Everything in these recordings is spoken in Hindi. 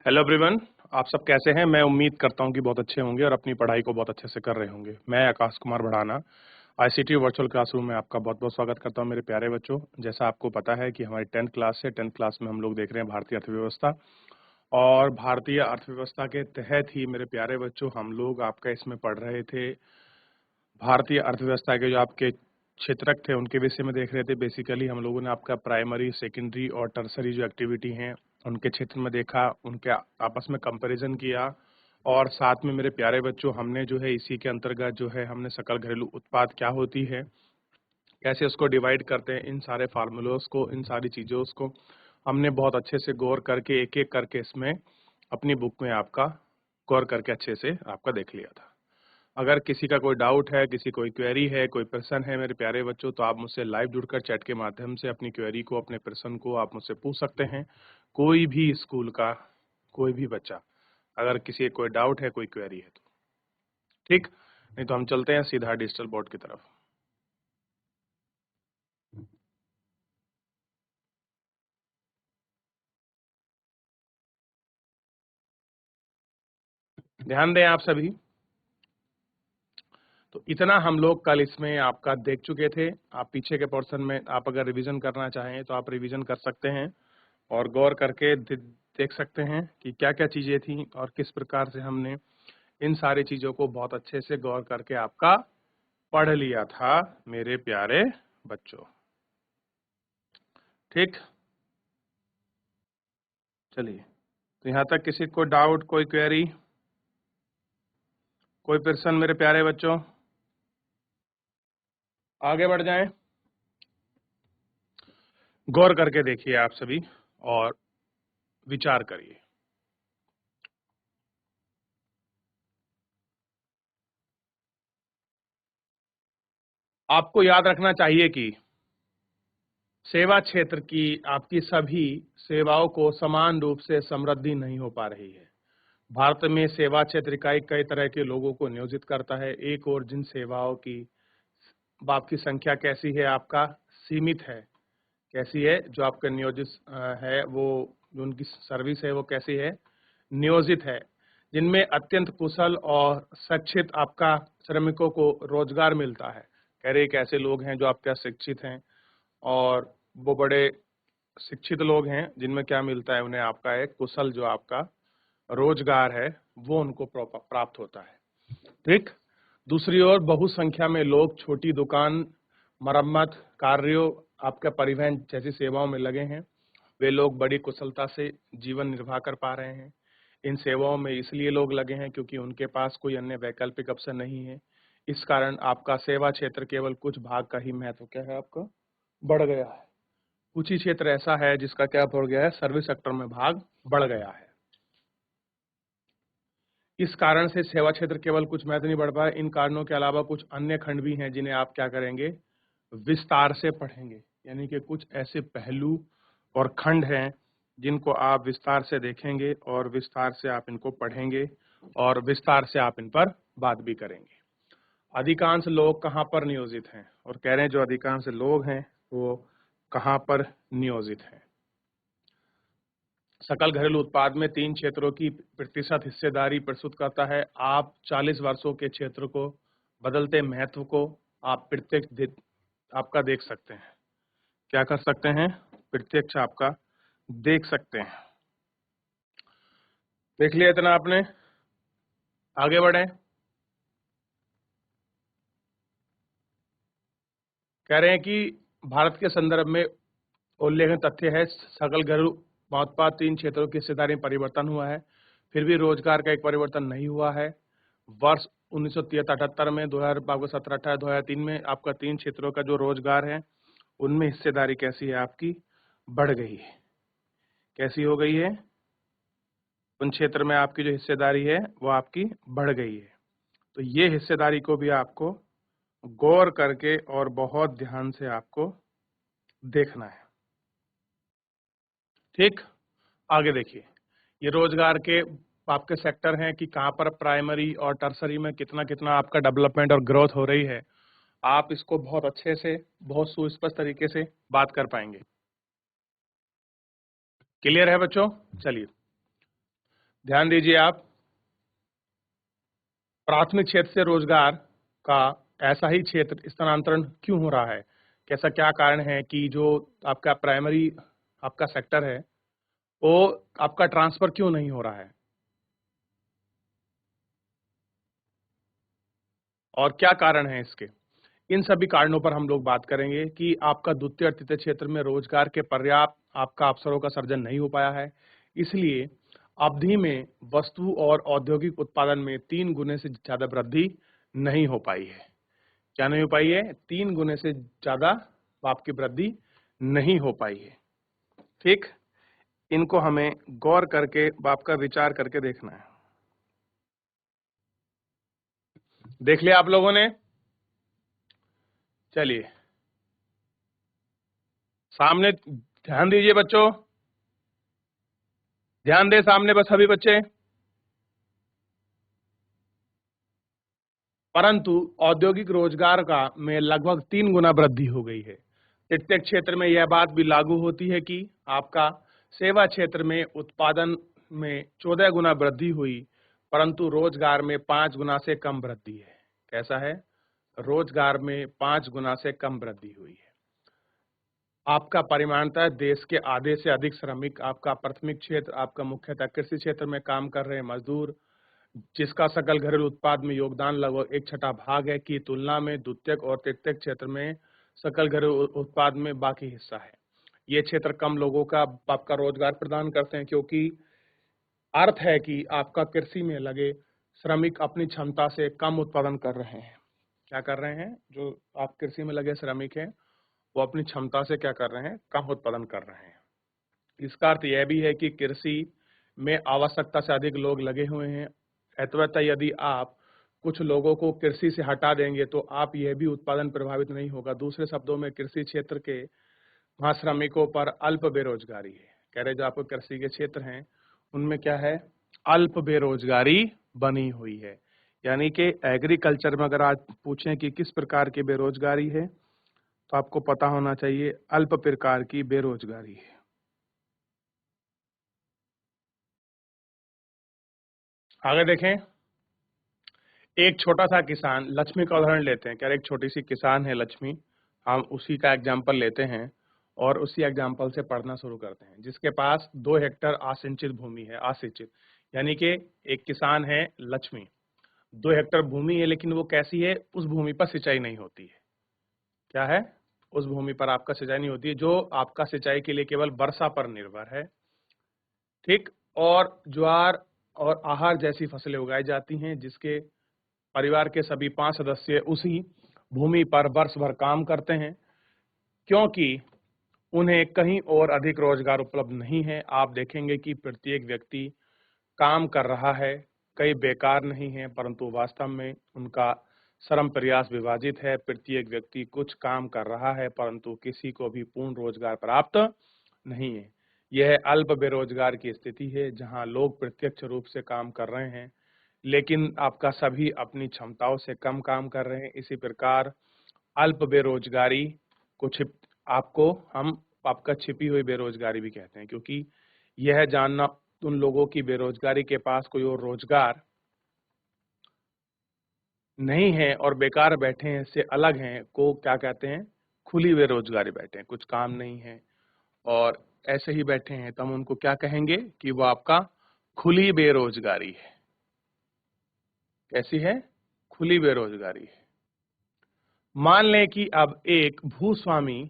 Hello everyone. आप सब कैसे हैं? मैं उम्मीद करता हूं कि बहुत अच्छे होंगे और अपनी पढ़ाई को बहुत अच्छे से कर रहे होंगे। मैं Akash Kumar Bhadana ICT virtual classroom में आपका बहुत बहुत स्वागत करता हूं मेरे प्यारे बच्चों। जैसा आपको पता है कि हमारी 10th क्लास है। 10th क्लास में हम लोग देख रहे हैं भारतीय अर्थव्यवस्था, और भारतीय अर्थव्यवस्था के तहत ही मेरे प्यारे बच्चों हम लोग आपका इसमें पढ़ रहे थे। भारतीय अर्थव्यवस्था के जो आपके क्षेत्रक थे उनके विषय में देख रहे थे। बेसिकली हम लोगों ने आपका प्राइमरी, सेकेंडरी और टर्सरी जो एक्टिविटी हैं उनके क्षेत्र में देखा, उनके आपस में कंपैरिजन किया, और साथ में मेरे प्यारे बच्चों हमने जो है इसी के अंतर्गत जो है हमने सकल घरेलू उत्पाद क्या होती है, कैसे उसको डिवाइड करते हैं, इन सारे फार्मूलोस को, इन सारी चीज़ों को हमने बहुत अच्छे से गौर करके एक एक करके इसमें अपनी बुक में आपका गौर करके अच्छे से आपका देख लिया था। अगर किसी का कोई डाउट है, किसी कोई क्वेरी है, कोई प्रश्न है मेरे प्यारे बच्चों, तो आप मुझसे लाइव जुड़कर चैट के माध्यम से अपनी क्वेरी को, अपने प्रश्न को आप मुझसे पूछ सकते हैं। कोई भी स्कूल का कोई भी बच्चा, अगर किसी कोई डाउट है, कोई क्वेरी है तो ठीक, नहीं तो हम चलते हैं सीधा डिजिटल बोर्ड की तरफ। ध्यान दें आप सभी। तो इतना हम लोग कल इसमें आपका देख चुके थे। आप पीछे के पोर्शन में आप अगर रिवीजन करना चाहें तो आप रिवीजन कर सकते हैं और गौर करके देख सकते हैं कि क्या क्या चीजें थी और किस प्रकार से हमने इन सारी चीजों को बहुत अच्छे से गौर करके आपका पढ़ लिया था मेरे प्यारे बच्चों। ठीक, चलिए, तो यहाँ तक किसी को डाउट, कोई क्वेरी, कोई प्रश्न मेरे प्यारे बच्चों? आगे बढ़ जाएं। गौर करके देखिए आप सभी और विचार करिए। आपको याद रखना चाहिए कि सेवा क्षेत्र की आपकी सभी सेवाओं को समान रूप से समृद्धि नहीं हो पा रही है। भारत में सेवा क्षेत्र इकाई कई तरह के लोगों को नियोजित करता है। एक और जिन सेवाओं की आपकी संख्या कैसी है, आपका सीमित है, कैसी है, जो आपका नियोजित है, वो जो उनकी सर्विस है वो कैसी है, नियोजित है, जिनमें अत्यंत कुशल और शिक्षित आपका श्रमिकों को रोजगार मिलता है। कह रहे एक ऐसे लोग हैं जो आपका शिक्षित हैं और वो बड़े शिक्षित लोग हैं जिनमें क्या मिलता है उन्हें, आपका एक कुशल जो आपका रोजगार है वो उनको प्राप्त होता है। ठीक, दूसरी ओर बहुसंख्या में लोग छोटी दुकान, मरम्मत कार्यों, आपका परिवहन जैसी सेवाओं में लगे हैं। वे लोग बड़ी कुशलता से जीवन निर्वाह कर पा रहे हैं। इन सेवाओं में इसलिए लोग लगे हैं क्योंकि उनके पास कोई अन्य वैकल्पिक अवसर नहीं है। इस कारण आपका सेवा क्षेत्र केवल कुछ भाग का ही महत्व क्या है, आपका बढ़ गया है। कुछ ही क्षेत्र ऐसा है जिसका क्या बढ़ गया है, सर्विस सेक्टर में भाग बढ़ गया है। इस कारण से सेवा क्षेत्र केवल कुछ महत्व नहीं बढ़ पाया। इन कारणों के अलावा कुछ अन्य खंड भी हैं जिन्हें आप क्या करेंगे, विस्तार से पढ़ेंगे। यानी कि कुछ ऐसे पहलू और खंड हैं जिनको आप विस्तार से देखेंगे और विस्तार से आप इनको पढ़ेंगे और विस्तार से आप इन पर बात भी करेंगे। अधिकांश लोग कहाँ पर नियोजित हैं, और कह रहे हैं जो अधिकांश लोग हैं वो कहाँ पर नियोजित हैं। सकल घरेलू उत्पाद में 3 क्षेत्रों की प्रतिशत हिस्सेदारी प्रस्तुत करता है। आप 40 वर्षों के क्षेत्र को बदलते महत्व को आप प्रत्यक्ष आपका देख सकते हैं। क्या कर सकते हैं, प्रत्यक्ष आपका देख सकते हैं। देख लिया इतना आपने, आगे बढ़े। कह रहे हैं कि भारत के संदर्भ में उल्लेखनीय तथ्य है, सकल घरेलू उत्पाद 3 क्षेत्रों की हिस्सेदारी में परिवर्तन हुआ है, फिर भी रोजगार का एक परिवर्तन नहीं हुआ है। वर्ष 1973-78 में, 2017-18, 2003 में आपका 3 क्षेत्रों का जो रोजगार है उनमें हिस्सेदारी कैसी है, आपकी बढ़ गई है। कैसी हो गई है, उन क्षेत्र में आपकी जो हिस्सेदारी है वो आपकी बढ़ गई है। तो ये हिस्सेदारी को भी आपको गौर करके और बहुत ध्यान से आपको देखना है। ठीक, आगे देखिए, ये रोजगार के आपके सेक्टर हैं कि कहाँ पर प्राइमरी और टर्सरी में कितना कितना आपका डेवलपमेंट और ग्रोथ हो रही है। आप इसको बहुत अच्छे से, बहुत सुस्पष्ट तरीके से बात कर पाएंगे। क्लियर है बच्चों? चलिए, ध्यान दीजिए आप, प्राथमिक क्षेत्र से रोजगार का ऐसा ही क्षेत्र स्थानांतरण क्यों हो रहा है? कैसा क्या कारण है कि जो आपका प्राइमरी आपका सेक्टर है, वो आपका ट्रांसफर क्यों नहीं हो रहा है? और क्या कारण है इसके? इन सभी कारणों पर हम लोग बात करेंगे कि आपका द्वितीय और तृतीय क्षेत्र में रोजगार के पर्याप्त आपका अवसरों का सर्जन नहीं हो पाया है। इसलिए अवधि में वस्तु और औद्योगिक उत्पादन में 3 गुने से ज़्यादा वृद्धि नहीं हो पाई है। क्या नहीं हो पाई है? 3 गुने से ज़्यादा आपकी वृद्धि नहीं हो पाई है। ठीक? इनको हमें गौर करके आपका विचार करके देखना है। देख लिया आप लोगों ने? चलिए, सामने ध्यान दीजिए बच्चों। ध्यान दें सामने बस सभी बच्चे। परंतु औद्योगिक रोजगार का में लगभग 3 गुना वृद्धि हो गई है। तृतीय क्षेत्र में यह बात भी लागू होती है कि आपका सेवा क्षेत्र में उत्पादन में 14 गुना वृद्धि हुई, परंतु रोजगार में 5 गुना से कम वृद्धि है। कैसा है? रोजगार में 5 गुना से कम वृद्धि हुई है। आपका परिमाणतः देश के आधे से अधिक श्रमिक आपका प्राथमिक क्षेत्र, आपका मुख्यतः कृषि क्षेत्र में काम कर रहे मजदूर, जिसका सकल घरेलू उत्पाद में योगदान लगभग 1/6 भाग है की तुलना में द्वितीयक और तृतीयक क्षेत्र में सकल घरेलू उत्पाद में बाकी हिस्सा है। ये क्षेत्र कम लोगों का आपका रोजगार प्रदान करते हैं, क्योंकि अर्थ है कि आपका कृषि में लगे श्रमिक अपनी क्षमता से कम उत्पादन कर रहे हैं। क्या कर रहे हैं? जो आप कृषि में लगे श्रमिक हैं, वो अपनी क्षमता से क्या कर रहे हैं? कम उत्पादन कर रहे हैं। इसका अर्थ यह भी है कि कृषि में आवश्यकता से अधिक लोग लगे हुए हैं। अतः यदि आप कुछ लोगों को कृषि से हटा देंगे तो आप यह भी उत्पादन प्रभावित नहीं होगा। दूसरे शब्दों में कृषि क्षेत्र के वहाँ श्रमिकों पर अल्प बेरोजगारी है। कह रहे जो आपको कृषि के क्षेत्र हैं उनमें क्या है? अल्प बेरोजगारी बनी हुई है। यानी कि एग्रीकल्चर में अगर आज पूछें कि किस प्रकार की बेरोजगारी है, तो आपको पता होना चाहिए अल्प प्रकार की बेरोजगारी है। आगे देखें, एक छोटा सा किसान लक्ष्मी का उदाहरण लेते हैं। क्या एक छोटी सी किसान है लक्ष्मी, हम उसी का एग्जाम्पल लेते हैं और उसी एग्जाम्पल से पढ़ना शुरू करते हैं। जिसके पास 2 हेक्टर असिंचित भूमि है। असिंचित यानी कि एक किसान है लक्ष्मी, 2 हेक्टर भूमि है, लेकिन वो कैसी है? उस भूमि पर सिंचाई नहीं होती है। क्या है? उस भूमि पर आपका सिंचाई नहीं होती है, जो आपका सिंचाई के लिए केवल वर्षा पर निर्भर है। ठीक? और ज्वार और आहर जैसी फसलें उगाई जाती हैं, जिसके परिवार के सभी 5 सदस्य उसी भूमि पर वर्ष भर काम करते हैं, क्योंकि उन्हें कहीं और अधिक रोजगार उपलब्ध नहीं है। आप देखेंगे कि प्रत्येक व्यक्ति काम कर रहा है, कई बेकार नहीं है, परंतु वास्तव में उनका श्रम प्रयास विभाजित है। प्रत्येक व्यक्ति कुछ काम कर रहा है, परंतु किसी को भी पूर्ण रोजगार प्राप्त नहीं है। यह अल्प बेरोजगार की स्थिति है, जहां लोग प्रत्यक्ष रूप से काम कर रहे हैं, लेकिन आपका सभी अपनी क्षमताओं से कम काम कर रहे हैं। इसी प्रकार अल्प बेरोजगारी को आपको हम आपका छिपी हुई बेरोजगारी भी कहते हैं, क्योंकि यह जानना उन लोगों की बेरोजगारी के पास कोई और रोजगार नहीं है और बेकार बैठे हैं से अलग हैं को क्या कहते हैं? खुली बेरोजगारी बैठे हैं, कुछ काम नहीं है और ऐसे ही बैठे हैं, तो हम उनको क्या कहेंगे कि वो आपका खुली बेरोजगारी है। कैसी है? खुली बेरोजगारी है। मान लें कि अब एक भूस्वामी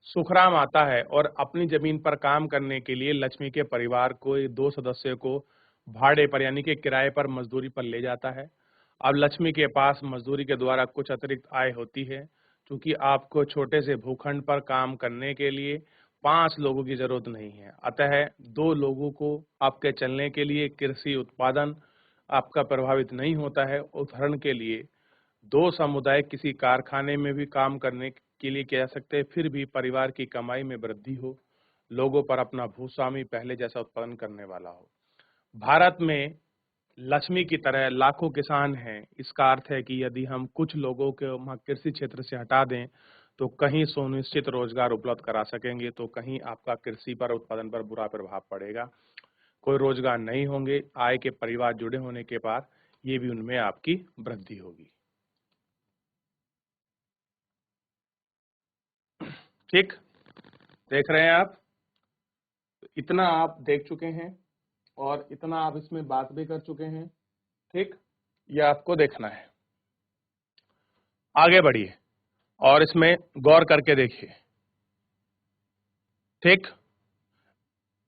सुखराम आता है और अपनी जमीन पर काम करने के लिए लक्ष्मी के परिवार को 2 सदस्यों को भाड़े पर यानी कि किराए पर मजदूरी पर ले जाता है। अब लक्ष्मी के पास मजदूरी के द्वारा कुछ अतिरिक्त आय होती है, क्योंकि आपको छोटे से भूखंड पर काम करने के लिए 5 लोगों की जरूरत नहीं है। अतः 2 लोगों को आपके चलने के लिए कृषि उत्पादन आपका प्रभावित नहीं होता है। उदाहरण के लिए 2 समुदाय किसी कारखाने में भी काम करने के लिए किया जा सकते हैं, फिर भी परिवार की कमाई में वृद्धि हो, लोगों पर अपना भूस्वामी पहले जैसा उत्पादन करने वाला हो। भारत में लक्ष्मी की तरह लाखों किसान हैं। इसका अर्थ है कि यदि हम कुछ लोगों को वहाँ कृषि क्षेत्र से हटा दें, तो कहीं सुनिश्चित रोजगार उपलब्ध करा सकेंगे, तो कहीं आपका कृषि पर उत्पादन पर बुरा प्रभाव पड़ेगा। कोई रोजगार नहीं होंगे, आय के परिवार जुड़े होने के बाद ये भी उनमें आपकी वृद्धि होगी। ठीक, देख रहे हैं आप, इतना आप देख चुके हैं और इतना आप इसमें बात भी कर चुके हैं। ठीक, ये आपको देखना है। आगे बढ़िए और इसमें गौर करके देखिए। ठीक,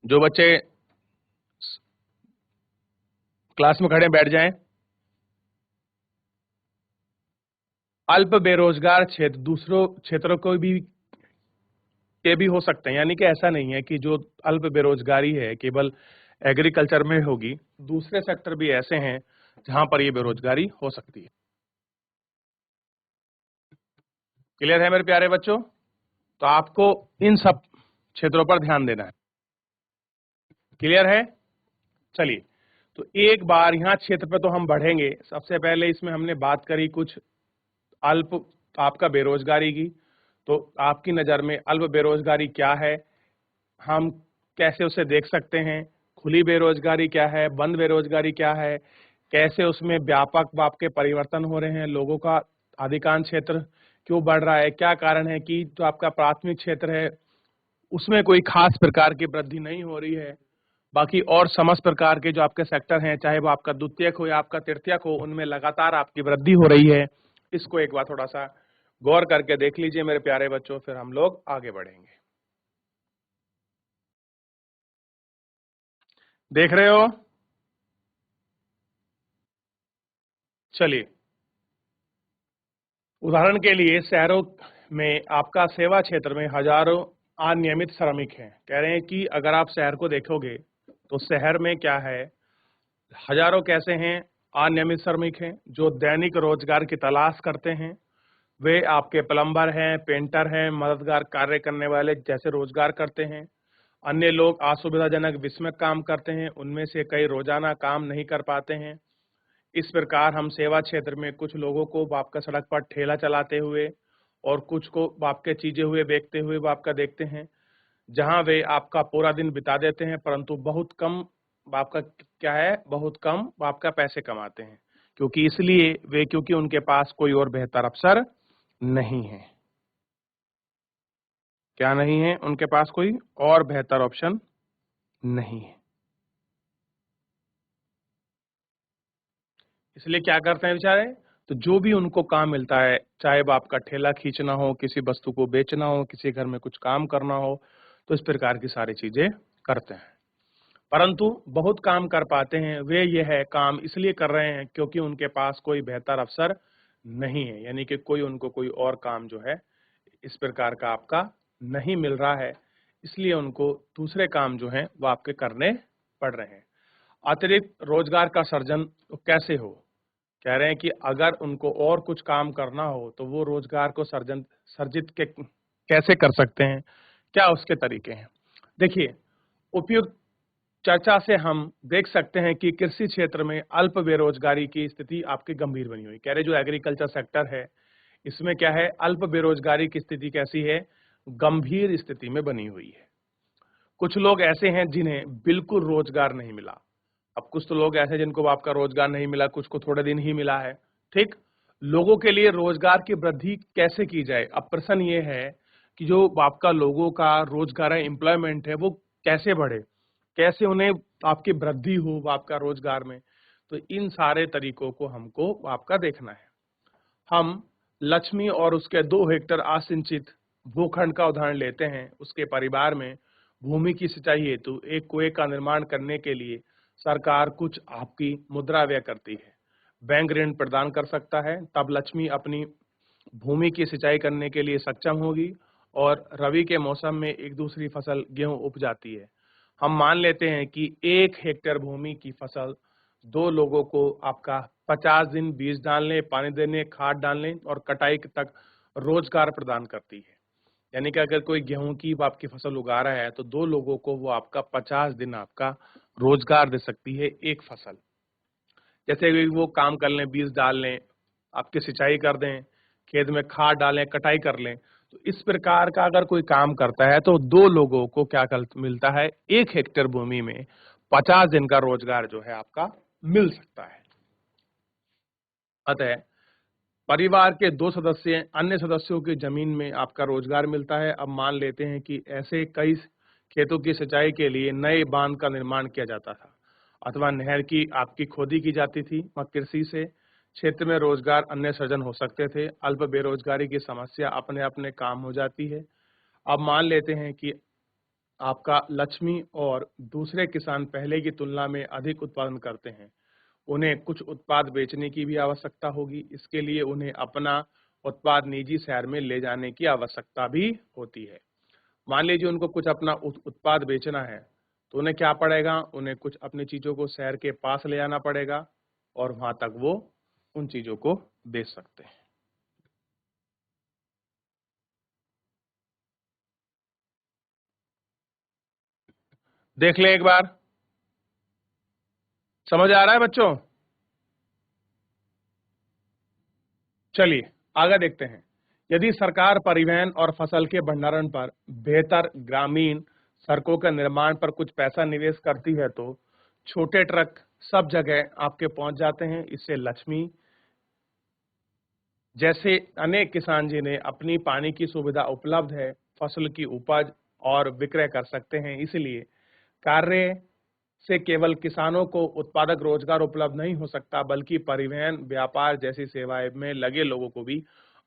जो बच्चे क्लास में खड़े बैठ जाएं। अल्प बेरोजगार क्षेत्र दूसरों क्षेत्रों को भी हो सकते हैं, यानी कि ऐसा नहीं है कि जो अल्प बेरोजगारी है केवल एग्रीकल्चर में होगी, दूसरे सेक्टर भी ऐसे हैं जहां पर ये बेरोजगारी हो सकती है। क्लियर है मेरे प्यारे बच्चों? तो आपको इन सब क्षेत्रों पर ध्यान देना है। क्लियर है? चलिए, तो एक बार यहाँ क्षेत्र पे तो हम बढ़ेंगे। सबसे पहले इसमें हमने बात करी कुछ अल्प आपका बेरोजगारी की। तो आपकी नजर में अल्प बेरोजगारी क्या है, हम कैसे उसे देख सकते हैं, खुली बेरोजगारी क्या है, बंद बेरोजगारी क्या है, कैसे उसमें व्यापक आपके परिवर्तन हो रहे हैं, लोगों का अधिकांश क्षेत्र क्यों बढ़ रहा है, क्या कारण है कि जो आपका प्राथमिक क्षेत्र है उसमें कोई खास प्रकार की वृद्धि नहीं हो रही है, बाकी और समस्त प्रकार के जो आपके सेक्टर हैं, चाहे वो आपका द्वितीयक हो या आपका तृतीयक हो, उनमें लगातार आपकी वृद्धि हो रही है। इसको एक बार थोड़ा सा गौर करके देख लीजिए मेरे प्यारे बच्चों, फिर हम लोग आगे बढ़ेंगे। देख रहे हो? चलिए, उदाहरण के लिए शहरों में आपका सेवा क्षेत्र में हजारों अनियमित श्रमिक हैं। कह रहे हैं कि अगर आप शहर को देखोगे तो शहर में क्या है, हजारों कैसे हैं अनियमित श्रमिक हैं जो दैनिक रोजगार की तलाश करते हैं। वे आपके प्लम्बर हैं, पेंटर हैं, मददगार कार्य करने वाले जैसे रोजगार करते हैं। अन्य लोग असुविधाजनक विस्मयक काम करते हैं, उनमें से कई रोजाना काम नहीं कर पाते हैं। इस प्रकार हम सेवा क्षेत्र में कुछ लोगों को आपका सड़क पर ठेला चलाते हुए और कुछ को आपके चीजें हुए बेचते हुए आपका देखते हैं, जहां वे आपका पूरा दिन बिता देते हैं परंतु बहुत कम आपका क्या है, बहुत कम आपका पैसे कमाते हैं। क्योंकि इसलिए वे क्योंकि उनके पास कोई और बेहतर अवसर नहीं है। क्या नहीं है? उनके पास कोई और बेहतर ऑप्शन नहीं है। इसलिए क्या करते हैं बेचारे, तो जो भी उनको काम मिलता है, चाहे वो आपका ठेला खींचना हो, किसी वस्तु को बेचना हो, किसी घर में कुछ काम करना हो, तो इस प्रकार की सारी चीजें करते हैं। परंतु बहुत काम कर पाते हैं वे, ये है काम इसलिए कर रहे हैं क्योंकि उनके पास कोई बेहतर अवसर नहीं है, यानी कि कोई उनको कोई और काम जो है इस प्रकार का आपका नहीं मिल रहा है, इसलिए उनको दूसरे काम जो हैं वो आपके करने पड़ रहे हैं। अतिरिक्त रोजगार का सर्जन तो कैसे हो, कह रहे हैं कि अगर उनको और कुछ काम करना हो तो वो रोजगार को सर्जित के कैसे कर सकते हैं, क्या उसके तरीके हैं। देखिए, उपयुक्त चर्चा से हम देख सकते हैं कि कृषि क्षेत्र में अल्प बेरोजगारी की स्थिति आपकी गंभीर बनी हुई। कह रहे जो एग्रीकल्चर सेक्टर है इसमें क्या है, अल्प बेरोजगारी की स्थिति कैसी है, गंभीर स्थिति में बनी हुई है। कुछ लोग ऐसे हैं जिन्हें बिल्कुल रोजगार नहीं मिला। अब कुछ तो लोग ऐसे जिनको आपका रोजगार नहीं मिला, कुछ को थोड़े दिन ही मिला है। ठीक, लोगों के लिए रोजगार की वृद्धि कैसे की जाए। अब प्रश्न ये है कि जो आपका लोगों का रोजगार है, एम्प्लॉयमेंट है, वो कैसे बढ़े, कैसे उन्हें आपकी वृद्धि हो आपका रोजगार में। तो इन सारे तरीकों को हमको आपका देखना है। हम लक्ष्मी और उसके 2 हेक्टेयर आसिंचित भूखंड का उदाहरण लेते हैं। उसके परिवार में भूमि की सिंचाई हेतु एक कुएं का निर्माण करने के लिए सरकार कुछ आपकी मुद्रा व्यय करती है, बैंक ऋण प्रदान कर सकता है। तब लक्ष्मी अपनी भूमि की सिंचाई करने के लिए सक्षम होगी और रबी के मौसम में एक दूसरी फसल गेहूं उपजाती है। हम मान लेते हैं कि 1 हेक्टेयर भूमि की फसल 2 लोगों को आपका 50 दिन बीज डालने, पानी देने, खाद डालने और कटाई तक रोजगार प्रदान करती है। यानी कि अगर कोई गेहूं की आपकी फसल उगा रहा है तो 2 लोगों को वो आपका 50 दिन आपका रोजगार दे सकती है एक फसल। जैसे कि वो काम कर लें, बीज डाल लें, आपकी सिंचाई कर दें, खेत में खाद डालें, कटाई कर लें, तो इस प्रकार का अगर कोई काम करता है तो 2 लोगों को क्या मिलता है, 1 हेक्टेयर भूमि में 50 दिन का रोजगार जो है आपका मिल सकता है। अतः परिवार के 2 सदस्य अन्य सदस्यों की जमीन में आपका रोजगार मिलता है। अब मान लेते हैं कि ऐसे कई खेतों की सिंचाई के लिए नए बांध का निर्माण किया जाता था अथवा नहर की आपकी खोदी की जाती थी। कृषि से क्षेत्र में रोजगार अन्य सृजन हो सकते थे। अल्प बेरोजगारी की समस्या अपने अपने काम हो जाती है। अब मान लेते हैं कि आपका लक्ष्मी और दूसरे किसान पहले की तुलना में अधिक उत्पादन करते हैं। उन्हें कुछ उत्पाद बेचने की भी आवश्यकता होगी। इसके लिए उन्हें अपना उत्पाद निजी शहर में ले जाने की आवश्यकता भी होती है। मान लीजिए उनको कुछ अपना उत्पाद बेचना है, तो उन्हें क्या पड़ेगा, उन्हें कुछ अपनी चीजों को शहर के पास ले जाना पड़ेगा और वहां तक वो उन चीजों को बेच सकते हैं। देख ले एक बार, समझ आ रहा है बच्चों? चलिए आगे देखते हैं। यदि सरकार परिवहन और फसल के भंडारण पर बेहतर ग्रामीण सड़कों के निर्माण पर कुछ पैसा निवेश करती है तो छोटे ट्रक सब जगह आपके पहुंच जाते हैं। इससे लक्ष्मी जैसे अनेक किसान जिन्हें अपनी पानी की सुविधा उपलब्ध है, फसल की उपज और विक्रय कर सकते हैं। इसलिए कार्य से केवल किसानों को उत्पादक रोजगार उपलब्ध नहीं हो सकता, बल्कि परिवहन, व्यापार जैसी सेवाएं में लगे लोगों को भी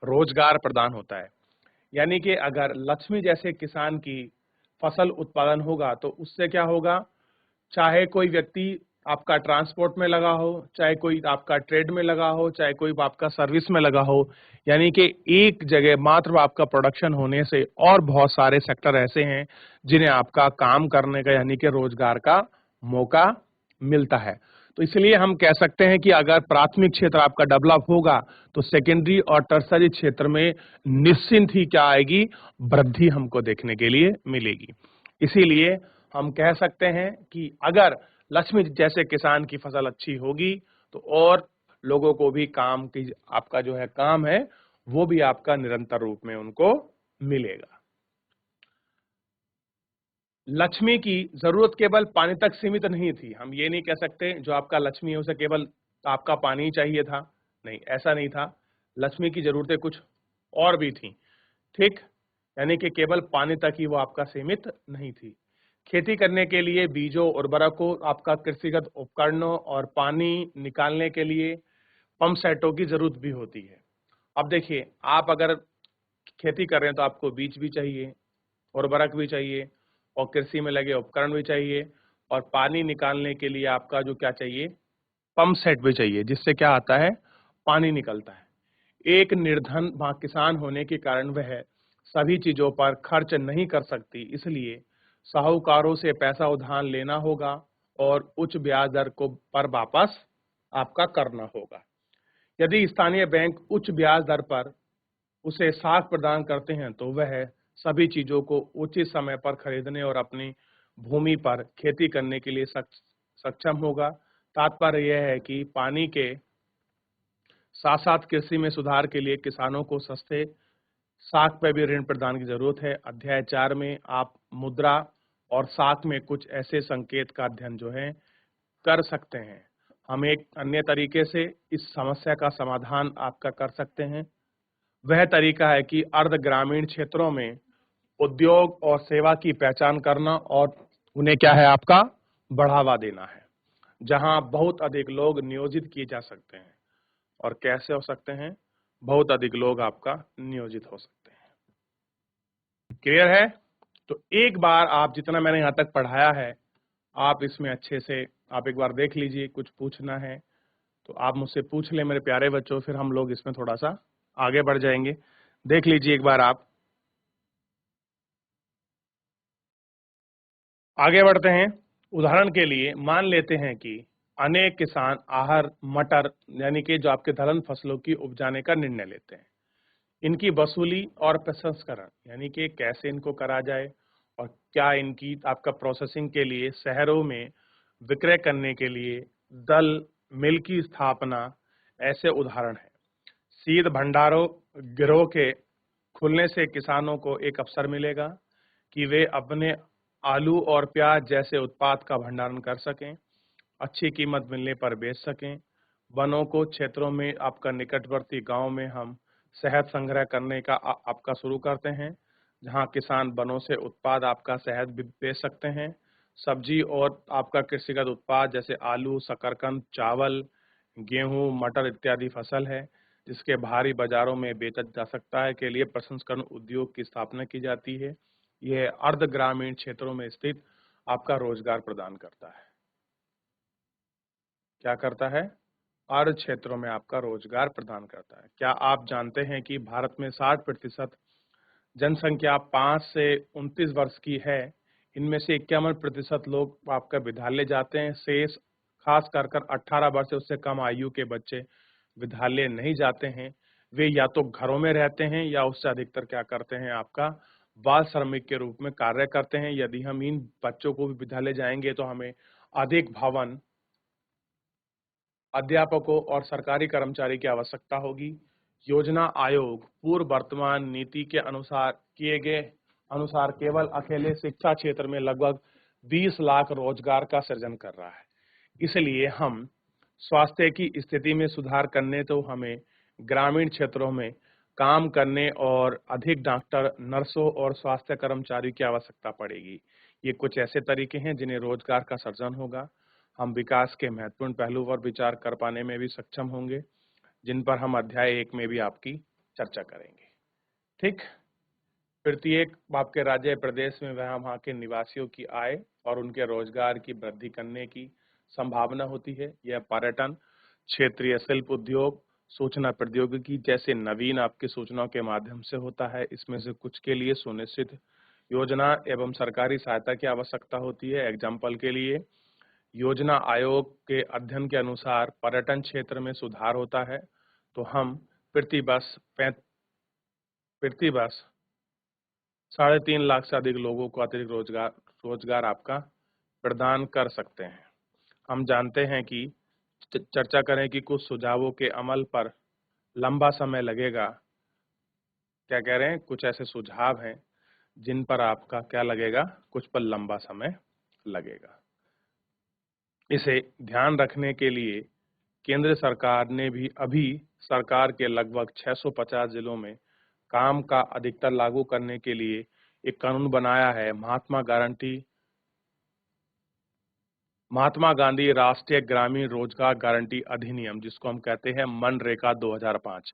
रोजगार प्रदान होता है। यानी कि अगर लक्ष्मी जैसे किसान की फसल उत्पादन होगा तो उससे क्या होगा, चाहे कोई व्यक्ति आपका ट्रांसपोर्ट में लगा हो, चाहे कोई आपका ट्रेड में लगा हो, चाहे कोई आपका सर्विस में लगा हो, यानी कि एक जगह मात्र आपका प्रोडक्शन होने से और बहुत सारे सेक्टर ऐसे हैं जिन्हें आपका काम करने का यानी कि रोजगार का मौका मिलता है। तो इसलिए हम कह सकते हैं कि अगर प्राथमिक क्षेत्र आपका डेवलप होगा तो सेकेंडरी और टर्सरी क्षेत्र में निश्चिंत ही क्या आएगी, वृद्धि हमको देखने के लिए मिलेगी। इसीलिए हम कह सकते हैं कि अगर लक्ष्मी जैसे किसान की फसल अच्छी होगी तो और लोगों को भी काम की आपका जो है काम है वो भी आपका निरंतर रूप में उनको मिलेगा। लक्ष्मी की जरूरत केवल पानी तक सीमित नहीं थी। हम ये नहीं कह सकते जो आपका लक्ष्मी है उसे केवल आपका पानी ही चाहिए था, नहीं, ऐसा नहीं था। लक्ष्मी की जरूरतें कुछ और भी थी, ठीक, यानी कि केवल पानी तक ही वो आपका सीमित नहीं थी। खेती करने के लिए बीजों, उर्वरकों, आपका कृषिगत उपकरणों और पानी निकालने के लिए पंप सेटों की जरूरत भी होती है। अब देखिए, आप अगर खेती कर रहे हैं तो आपको बीज भी चाहिए, उर्वरक भी चाहिए और कृषि में लगे उपकरण भी चाहिए और पानी निकालने के लिए आपका जो क्या चाहिए, पंप सेट भी चाहिए, जिससे क्या आता है, पानी निकलता है। एक निर्धन किसान होने के कारण वह सभी चीजों पर खर्च नहीं कर सकती, इसलिए साहूकारों से पैसा उधार लेना होगा और उच्च ब्याज दर को पर वापस आपका करना होगा। यदि स्थानीय बैंक उच्च ब्याज दर पर उसे साख प्रदान करते हैं तो वह सभी चीजों को उचित समय पर खरीदने और अपनी भूमि पर खेती करने के लिए सक्षम होगा। तात्पर्य यह है कि पानी के साथ साथ कृषि में सुधार के लिए किसानों को सस्ते साख पर भी ऋण प्रदान की जरूरत है। अध्याय 4 में आप मुद्रा और साख में कुछ ऐसे संकेत का अध्ययन जो है कर सकते हैं। हम एक अन्य तरीके से इस समस्या का समाधान आपका कर सकते हैं। वह तरीका है कि अर्ध ग्रामीण क्षेत्रों में उद्योग और सेवा की पहचान करना और उन्हें क्या है आपका बढ़ावा देना है, जहां बहुत अधिक लोग नियोजित किए जा सकते हैं। और कैसे हो सकते हैं, बहुत अधिक लोग आपका नियोजित हो सकते हैं। क्लियर है? तो एक बार आप जितना मैंने यहाँ तक पढ़ाया है आप इसमें अच्छे से आप एक बार देख लीजिए। कुछ पूछना है तो आप मुझसे पूछ लें मेरे प्यारे बच्चों, फिर हम लोग इसमें थोड़ा सा आगे बढ़ जाएंगे। देख लीजिए एक बार आप। आगे बढ़ते हैं। उदाहरण के लिए मान लेते हैं कि अनेक किसान आहर मटर यानी कि जो आपके दलहन फसलों की उपजाने का निर्णय लेते हैं। इनकी वसूली और प्रसंस्करण यानी कि कैसे इनको करा जाए और क्या इनकी आपका प्रोसेसिंग के लिए शहरों में विक्रय करने के लिए दल मिल की स्थापना ऐसे उदाहरण हैं। शीत भंडारों गिरोह के खुलने से किसानों को एक अवसर मिलेगा कि वे अपने आलू और प्याज जैसे उत्पाद का भंडारण कर सकें, अच्छी कीमत मिलने पर बेच सकें। वनों को क्षेत्रों में आपका निकटवर्ती गांव में हम शहद संग्रह करने का आपका शुरू करते हैं, जहां किसान वनों से उत्पाद आपका शहद भी बेच सकते हैं। सब्जी और आपका कृषिगत उत्पाद जैसे आलू, शकरकंद, चावल, गेहूं, मटर इत्यादि फसल है जिसके बाहरी बाजारों में बेचा जा सकता है के लिए प्रसंस्करण उद्योग की स्थापना की जाती है। यह अर्ध ग्रामीण क्षेत्रों में स्थित आपका रोजगार प्रदान करता है। क्या करता है? अर्ध क्षेत्रों में आपका रोजगार प्रदान करता है। क्या आप जानते हैं कि भारत में 60% जनसंख्या 5 से 29 वर्ष की है। इनमें से 51% लोग आपका विद्यालय जाते हैं। शेष खास कर 18 वर्ष से उससे कम आयु के बच्चे विद्यालय नहीं जाते हैं। वे या तो घरों में रहते हैं या उससे अधिकतर क्या करते हैं, आपका बाल श्रमिक के रूप में कार्य करते हैं। यदि हम इन बच्चों को भी विद्यालय जाएंगे तो हमें अधिक भवन, अध्यापकों और सरकारी कर्मचारी की आवश्यकता होगी। योजना आयोग पूर्व वर्तमान नीति के अनुसार किए गए अनुसार केवल अकेले शिक्षा क्षेत्र में लगभग 20 लाख रोजगार का सृजन कर रहा है। इसलिए हम स्वास्थ्य की स्थिति में सुधार करने तो हमें ग्रामीण क्षेत्रों में काम करने और अधिक डॉक्टर, नर्सों और स्वास्थ्य कर्मचारी की आवश्यकता पड़ेगी। ये कुछ ऐसे तरीके हैं जिन्हें रोजगार का सृजन होगा। हम विकास के महत्वपूर्ण पहलू पर विचार कर पाने में भी सक्षम होंगे, जिन पर हम अध्याय 1 में भी आपकी चर्चा करेंगे। ठीक, प्रत्येक आपके राज्य प्रदेश में वहाँ के निवासियों की आय और उनके रोजगार की वृद्धि करने की संभावना होती है। यह पर्यटन, क्षेत्रीय शिल्प उद्योग, सूचना प्रौद्योगिकी जैसे नवीन आपकी सूचनाओं के माध्यम से होता है। इसमें से कुछ के लिए सुनिश्चित योजना एवं सरकारी सहायता की आवश्यकता होती है। एग्जाम्पल के लिए योजना आयोग के अध्ययन के अनुसार पर्यटन क्षेत्र में सुधार होता है तो हम प्रति वर्ष 3.5 लाख से अधिक लोगों को अतिरिक्त रोजगार आपका प्रदान कर सकते हैं। हम जानते हैं कि चर्चा करें कि कुछ सुझावों के अमल पर लंबा समय लगेगा। क्या कह रहे हैं? कुछ ऐसे सुझाव हैं जिन पर आपका क्या लगेगा, कुछ पर लंबा समय लगेगा। इसे ध्यान रखने के लिए केंद्र सरकार ने भी अभी सरकार के लगभग 650 जिलों में काम का अधिकतर लागू करने के लिए एक कानून बनाया है, महात्मा गांधी राष्ट्रीय ग्रामीण रोजगार गारंटी अधिनियम, जिसको हम कहते हैं मनरेगा 2005।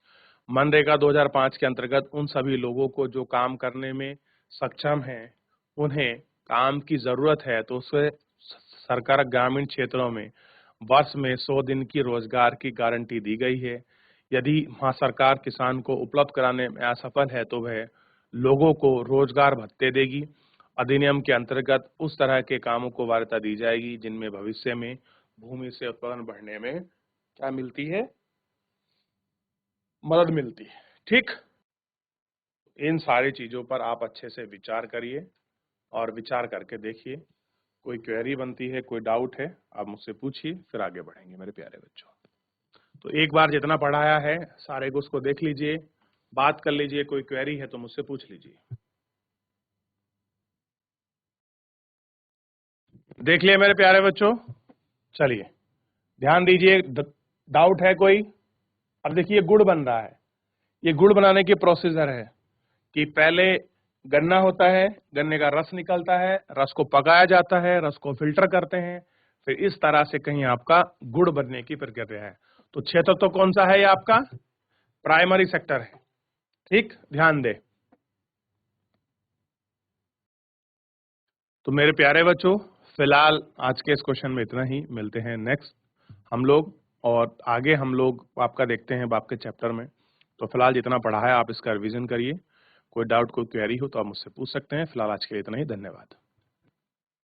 मनरेगा 2005 के अंतर्गत उन सभी लोगों को जो काम करने में सक्षम हैं, उन्हें काम की जरूरत है तो उससे सरकार ग्रामीण क्षेत्रों में वर्ष में 100 दिन की रोजगार की गारंटी दी गई है। यदि वहाँ सरकार किसान को उपलब्ध कराने में असफल है तो वह लोगों को रोजगार भत्ते देगी। अधिनियम के अंतर्गत उस तरह के कामों को वरीयता दी जाएगी जिनमें भविष्य में भूमि से उत्पादन बढ़ने में क्या मिलती है, मदद मिलती है। ठीक, इन सारी चीजों पर आप अच्छे से विचार करिए और विचार करके देखिए। कोई क्वेरी बनती है, कोई डाउट है, आप मुझसे पूछिए, फिर आगे बढ़ेंगे मेरे प्यारे बच्चों। तो एक बार जितना पढ़ाया है सारे को उसको देख लीजिए, बात कर लीजिए। कोई क्वेरी है तो मुझसे पूछ लीजिए। देख लिया मेरे प्यारे बच्चों? चलिए ध्यान दीजिए। डाउट है कोई? अब देखिए गुड़ बन रहा है। ये गुड़ बनाने की प्रोसीजर है कि पहले गन्ना होता है, गन्ने का रस निकलता है, रस को पकाया जाता है, रस को फिल्टर करते हैं, फिर इस तरह से कहीं आपका गुड़ बनने की प्रक्रिया है। तो क्षेत्र तो कौन सा है? ये आपका प्राइमरी सेक्टर है। ठीक, ध्यान दे। तो मेरे प्यारे बच्चों, फिलहाल आज के इस क्वेश्चन में इतना ही। मिलते हैं नेक्स्ट हम लोग, और आगे हम लोग आपका देखते हैं आपके चैप्टर में। तो फिलहाल जितना पढ़ा है आप इसका रिवीजन करिए। कोई डाउट, कोई क्वेरी हो तो आप मुझसे पूछ सकते हैं। फिलहाल आज के लिए इतना ही। धन्यवाद।